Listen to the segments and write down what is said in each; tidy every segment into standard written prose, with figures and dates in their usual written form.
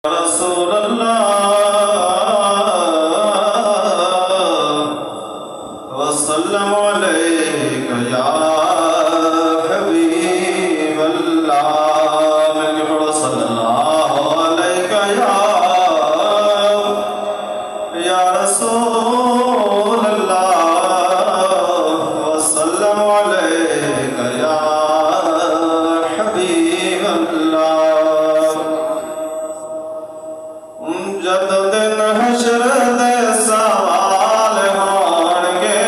रसूल अल्लाह वसल्लम अलैका या हबीब अल्लाह। मैं पढ़ो सल्लल्लाहु अलैका या रसूल अल्लाह वसल्लम अलैका या हबीब अल्लाह। जद दिन हशर दे सवाल होणगे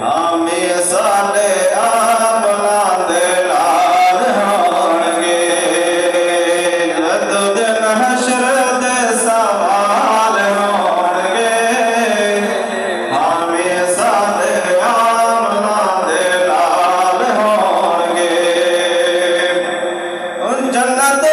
हामी साडे आपना दे लाल होणगे। जद दिन हशर दे सवाल होणगे हामी साडे आपना दे लाल होणगे। जन्नत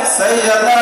सैयदा